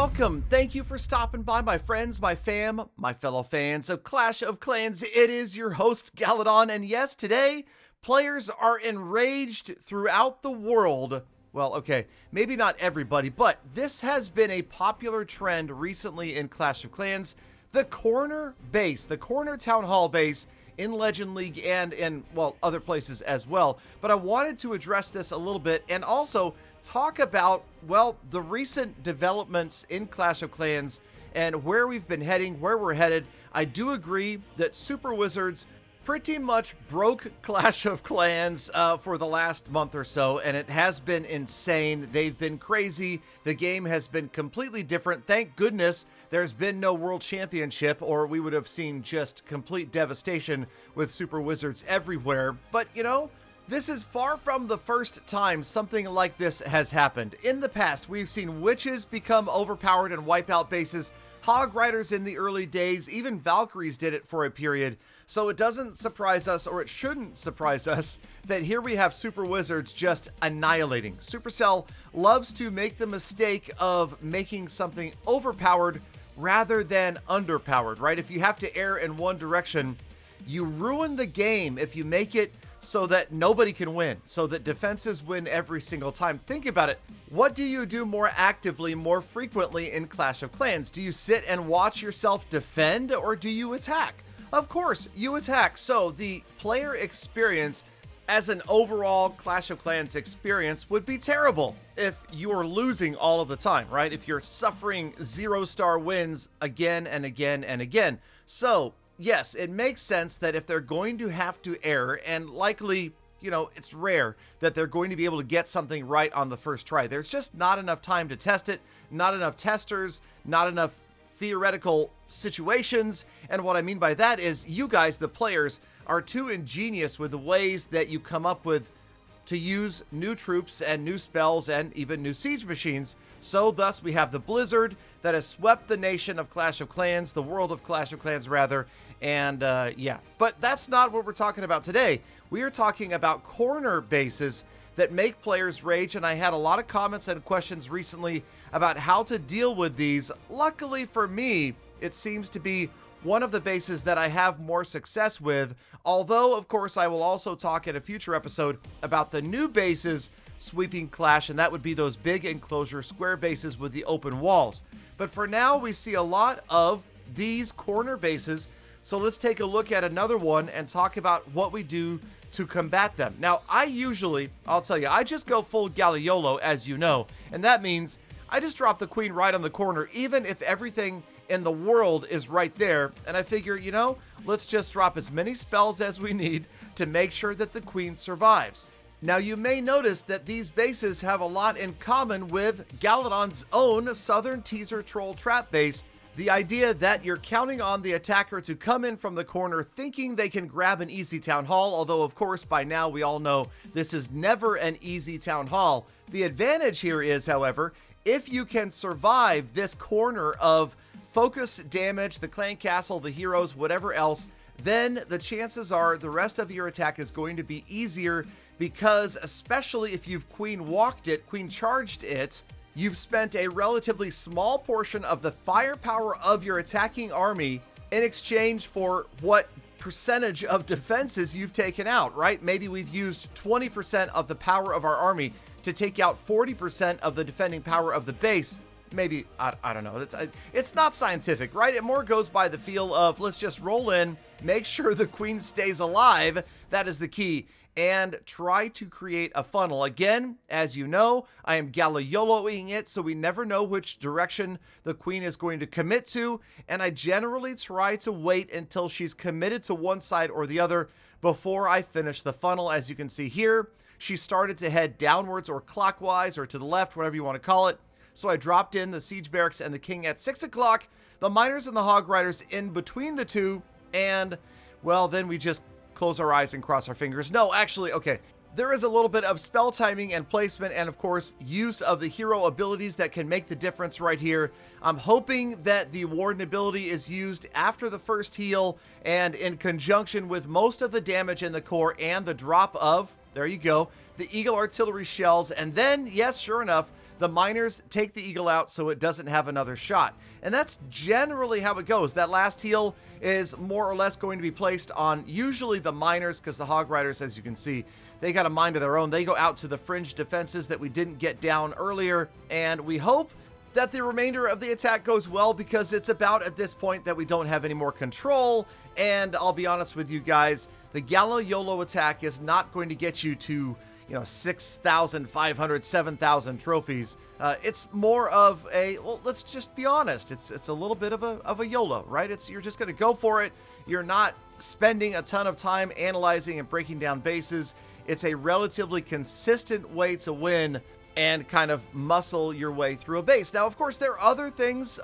welcome. Thank you for stopping by, my friends, my fam, my fellow fans of Clash of Clans. It is your host, Galadon, and yes, today, players are enraged throughout the world. Well, okay, maybe not everybody, but this has been a popular trend recently in Clash of Clans. The corner base, the corner town hall base in Legend League and in, well, other places as well. But I wanted to address this a little bit and also talk about, well, the recent developments in Clash of Clans and where we've been heading, where we're headed. I do agree that Super Wizards pretty much broke Clash of Clans for the last month or so, and it has been insane. They've been crazy. The game has been completely different. Thank goodness there's been no World Championship, or we would have seen just complete devastation with Super Wizards everywhere. But, you know, this is far from the first time something like this has happened. In the past, we've seen witches become overpowered and wipe out bases, Hog Riders in the early days, even Valkyries did it for a period. So it doesn't surprise us, or it shouldn't surprise us, that here we have Super Wizards just annihilating. Supercell loves to make the mistake of making something overpowered rather than underpowered, right? If you have to err in one direction, you ruin the game if you make it so that nobody can win, so that defenses win every single time. Think about it. What do you do more actively, more frequently in Clash of Clans? Do you sit and watch yourself defend, or do you attack? Of course, you attack. So the player experience as an overall Clash of Clans experience would be terrible if you are losing all of the time, right? If you're suffering 0-star wins again and again and again. So yes, it makes sense that if they're going to have to err, and likely, you know, it's rare that they're going to be able to get something right on the first try. There's just not enough time to test it, not enough testers, not enough theoretical situations. And what I mean by that is you guys, the players, are too ingenious with the ways that you come up with to use new troops and new spells and even new siege machines. So thus we have the Blizzard that has swept the nation of Clash of Clans, the world of Clash of Clans rather. And yeah, but that's not what we're talking about today. We are talking about corner bases that make players rage, and I had a lot of comments and questions recently about how to deal with these. Luckily for me, it seems to be one of the bases that I have more success with, although of course I will also talk in a future episode about the new bases sweeping Clash, and that would be those big enclosure square bases with the open walls. But for now, we see a lot of these corner bases, so let's take a look at another one and talk about what we do to combat them. Now, I'll tell you, I just go full Galiolo, as you know, and that means I just drop the queen right on the corner, even if everything in the world is right there. And I figure, you know, let's just drop as many spells as we need to make sure that the queen survives. Now, you may notice that these bases have a lot in common with Galadon's own Southern Teaser Troll Trap base. The idea that you're counting on the attacker to come in from the corner thinking they can grab an easy town hall, although of course by now we all know this is never an easy town hall. The advantage here is, however, if you can survive this corner of focused damage, the clan castle, the heroes, whatever else, then the chances are the rest of your attack is going to be easier, because especially if you've queen walked it, queen charged it, you've spent a relatively small portion of the firepower of your attacking army in exchange for what percentage of defenses you've taken out, right? Maybe we've used 20% of the power of our army to take out 40% of the defending power of the base. Maybe, I don't know, it's not scientific, right? It more goes by the feel of, let's just roll in, make sure the queen stays alive, that is the key, and try to create a funnel. Again, as you know, I am Galioloing it, so we never know which direction the queen is going to commit to, and I generally try to wait until she's committed to one side or the other before I finish the funnel. As you can see here, she started to head downwards or clockwise or to the left, whatever you want to call it. So I dropped in the siege barracks and the king at 6 o'clock, the miners and the hog riders in between the two, and, well, then we just close our eyes and cross our fingers. No, actually, okay. There is a little bit of spell timing and placement and, of course, use of the hero abilities that can make the difference right here. I'm hoping that the Warden ability is used after the first heal and in conjunction with most of the damage in the core and the drop of there you go, the Eagle artillery shells, and then, yes, sure enough, the miners take the Eagle out so it doesn't have another shot. And that's generally how it goes. That last heal is more or less going to be placed on usually the miners, because the Hog Riders, as you can see, they got a mind of their own. They go out to the fringe defenses that we didn't get down earlier, and we hope that the remainder of the attack goes well, because it's about at this point that we don't have any more control. And I'll be honest with you guys, the Gala YOLO attack is not going to get you to 6,500, 7,000 trophies. It's more of a, well, let's just be honest. It's a little bit of a YOLO, right? You're just going to go for it. You're not spending a ton of time analyzing and breaking down bases. It's a relatively consistent way to win and kind of muscle your way through a base. Now, of course, there are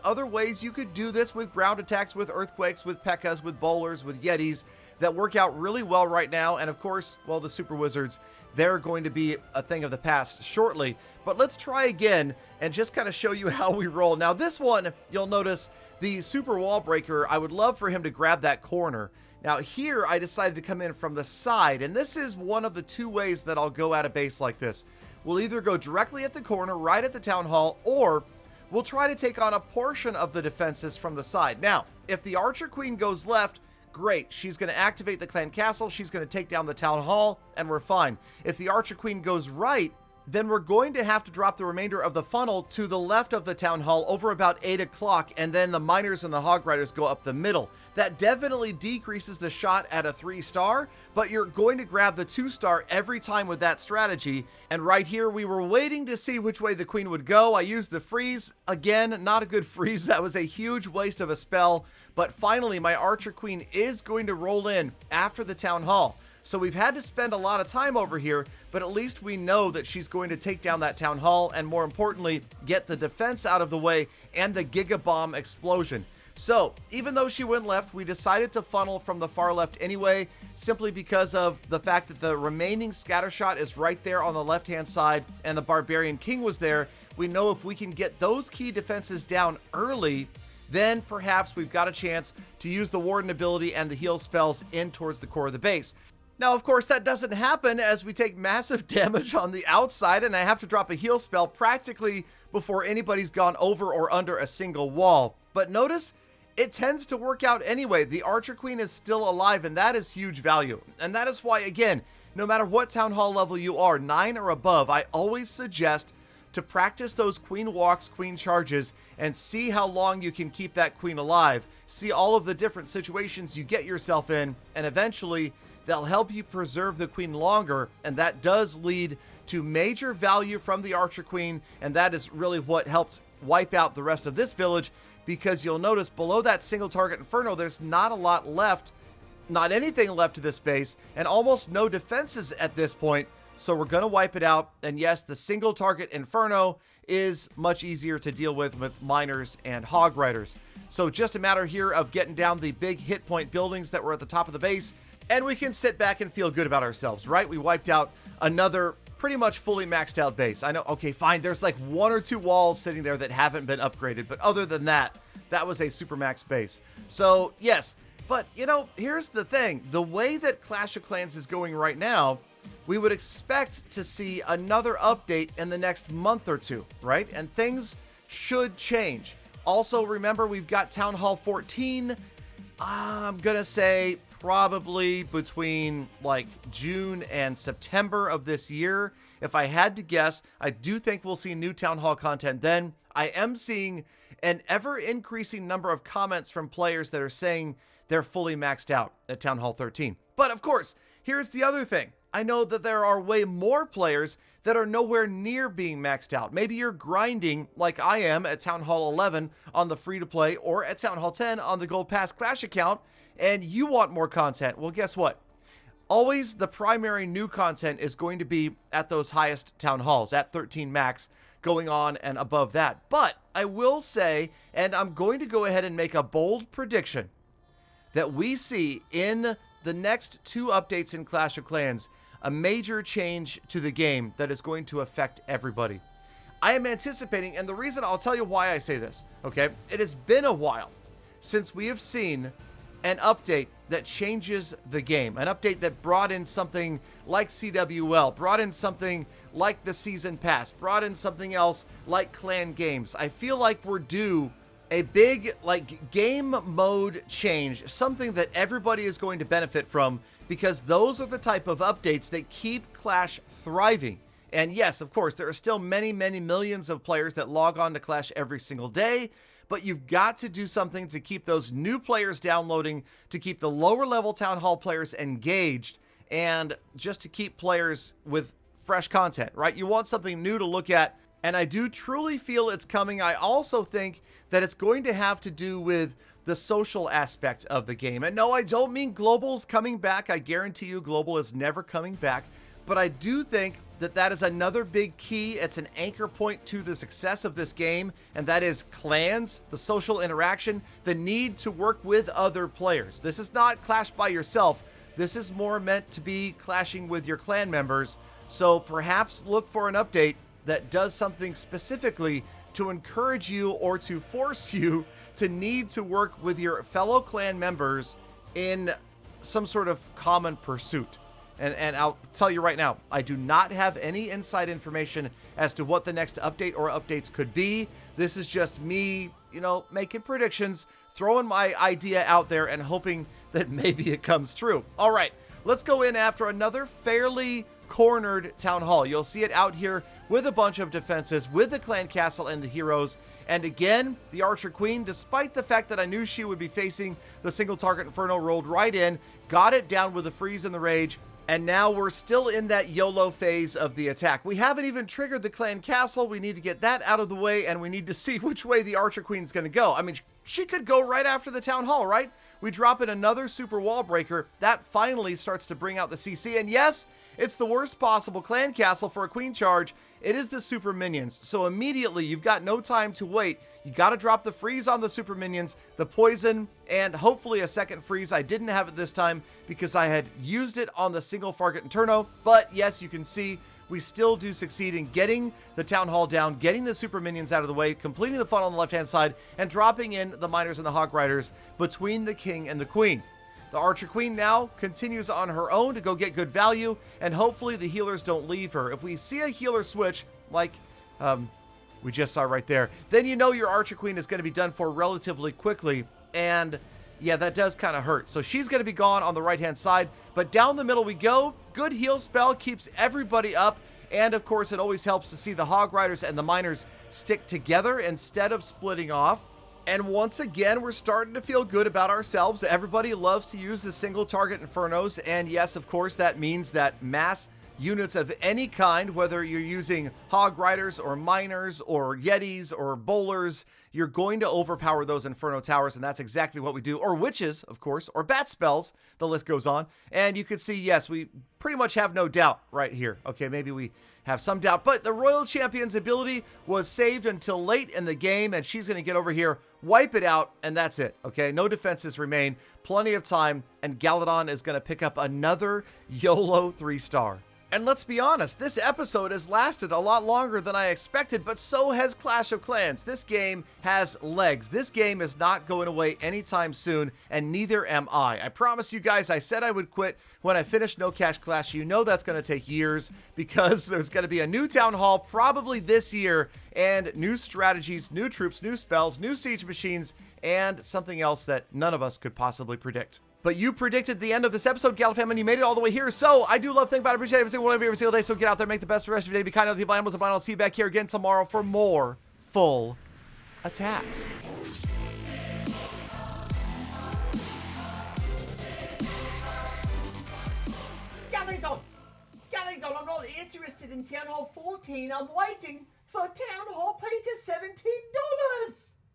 other ways you could do this with ground attacks, with earthquakes, with P.E.K.K.A.s, with bowlers, with Yetis that work out really well right now. And of course, well, the Super Wizards, they're going to be a thing of the past shortly. But let's try again and just kind of show you how we roll. Now, this one, you'll notice the Super Wall Breaker, I would love for him to grab that corner. Now, here, I decided to come in from the side, and this is one of the two ways that I'll go at a base like this. We'll either go directly at the corner, right at the Town Hall, or we'll try to take on a portion of the defenses from the side. Now, if the Archer Queen goes left, great. She's going to activate the Clan Castle, she's going to take down the Town Hall, and we're fine. If the Archer Queen goes right, then we're going to have to drop the remainder of the funnel to the left of the Town Hall over about 8 o'clock, and then the Miners and the Hog Riders go up the middle. That definitely decreases the shot at a 3-star, but you're going to grab the 2-star every time with that strategy. And right here, we were waiting to see which way the Queen would go. I used the freeze. Again, not a good freeze. That was a huge waste of a spell. But finally, my Archer Queen is going to roll in after the Town Hall. So we've had to spend a lot of time over here, but at least we know that she's going to take down that Town Hall and, more importantly, get the defense out of the way and the Giga Bomb explosion. So even though she went left, we decided to funnel from the far left anyway, simply because of the fact that the remaining scatter shot is right there on the left-hand side and the Barbarian King was there. We know if we can get those key defenses down early, then perhaps we've got a chance to use the Warden ability and the heal spells in towards the core of the base. Now, of course, that doesn't happen as we take massive damage on the outside, and I have to drop a heal spell practically before anybody's gone over or under a single wall. But notice, it tends to work out anyway. The Archer Queen is still alive, and that is huge value. And that is why, again, no matter what Town Hall level you are, 9 or above, I always suggest to practice those Queen walks, Queen charges, and see how long you can keep that Queen alive. See all of the different situations you get yourself in, and eventually they'll help you preserve the Queen longer, and that does lead to major value from the Archer Queen, and that is really what helps wipe out the rest of this village, because you'll notice below that single target Inferno, there's not a lot left, not anything left to this base, and almost no defenses at this point, so we're going to wipe it out. And yes, the single target Inferno is much easier to deal with Miners and Hog Riders. So just a matter here of getting down the big hit point buildings that were at the top of the base, and we can sit back and feel good about ourselves, right? We wiped out another pretty much fully maxed out base. I know, okay, fine, there's like 1 or 2 walls sitting there that haven't been upgraded, but other than that, that was a super max base. So yes, but here's the thing. The way that Clash of Clans is going right now, we would expect to see another update in the next month or two, right? And things should change. Also, remember, we've got Town Hall 14. I'm gonna say probably between like June and September of this year. If I had to guess, I do think we'll see new Town Hall content then. I am seeing an ever-increasing number of comments from players that are saying they're fully maxed out at Town Hall 13. But of course, here's the other thing. I know that there are way more players that are nowhere near being maxed out. Maybe you're grinding like I am at Town Hall 11 on the free-to-play or at Town Hall 10 on the Gold Pass Clash account, and you want more content. Well, guess what? Always the primary new content is going to be at those highest Town Halls, at 13 max, going on and above that. But I will say, and I'm going to go ahead and make a bold prediction, that we see in the next 2 updates in Clash of Clans a major change to the game that is going to affect everybody. I am anticipating, and the reason, I'll tell you why I say this, okay? It has been a while since we have seen an update that changes the game, an update that brought in something like CWL, brought in something like the season pass, brought in something else like clan games. I feel like we're due a big game mode change, something that everybody is going to benefit from, because those are the type of updates that keep Clash thriving. And yes, of course, there are still many, many millions of players that log on to Clash every single day, but you've got to do something to keep those new players downloading, to keep the lower level Town Hall players engaged, and just to keep players with fresh content, right? You want something new to look at, and I do truly feel it's coming. I also think that it's going to have to do with the social aspect of the game. And no, I don't mean Global's coming back. I guarantee you Global is never coming back, but I do think that is another big key. It's an anchor point to the success of this game, and that is clans, the social interaction, the need to work with other players. This is not Clash by yourself. This is more meant to be clashing with your clan members. So perhaps look for an update that does something specifically to encourage you or to force you to need to work with your fellow clan members in some sort of common pursuit. And I'll tell you right now, I do not have any inside information as to what the next update or updates could be. This is just me, making predictions, throwing my idea out there and hoping that maybe it comes true. All right, let's go in after another fairly cornered Town Hall. You'll see it out here with a bunch of defenses, with the clan castle and the heroes. And again, the Archer Queen, despite the fact that I knew she would be facing the single target Inferno, rolled right in, got it down with the freeze and the rage. And now we're still in that YOLO phase of the attack. We haven't even triggered the clan castle. We need to get that out of the way, and we need to see which way the Archer Queen's going to go. I mean, she could go right after the Town Hall, right? We drop in another super wall breaker. That finally starts to bring out the CC. And yes, it's the worst possible clan castle for a queen charge. It is the super minions. So immediately, you've got no time to wait. You got to drop the freeze on the super minions, the poison, and hopefully a second freeze. I didn't have it this time because I had used it on the single Fargate Inferno. But yes, you can see we still do succeed in getting the Town Hall down, getting the super minions out of the way, completing the funnel on the left-hand side, and dropping in the miners and the Hog Riders between the king and the queen. The Archer Queen now continues on her own to go get good value, and hopefully the healers don't leave her. If we see a healer switch, like we just saw right there, then you know your Archer Queen is going to be done for relatively quickly, and yeah, that does kind of hurt. So she's going to be gone on the right-hand side, but down the middle we go. Good heal spell keeps everybody up, and of course it always helps to see the Hog Riders and the miners stick together instead of splitting off. And once again, we're starting to feel good about ourselves. Everybody loves to use the single target Infernos. And yes, of course, that means that mass units of any kind, whether you're using Hog Riders or Miners or Yetis or Bowlers, you're going to overpower those Inferno Towers. And that's exactly what we do. Or Witches, of course, or Bat Spells. The list goes on. And you can see, yes, we pretty much have no doubt right here. Okay, maybe we have some doubt, but the Royal Champion's ability was saved until late in the game, and she's going to get over here, wipe it out, and that's it, okay? No defenses remain, plenty of time, and Galadon is going to pick up another YOLO 3-star. And let's be honest, this episode has lasted a lot longer than I expected, but so has Clash of Clans. This game has legs. This game is not going away anytime soon, and neither am I. I promise you guys, I said I would quit when I finished No Cash Clash. You know that's going to take years because there's going to be a new Town Hall probably this year, and new strategies, new troops, new spells, new siege machines, and something else that none of us could possibly predict. But you predicted the end of this episode, Gal fam, and you made it all the way here. So I do love, think about it, appreciate every single one of you every single day. So get out there, make the best of the rest of your day, be kind to other people, animals, and blind. I'll see you back here again tomorrow for more full attacks. Galadon, I'm not interested in Town Hall 14. I'm waiting for Town Hall Peter $17.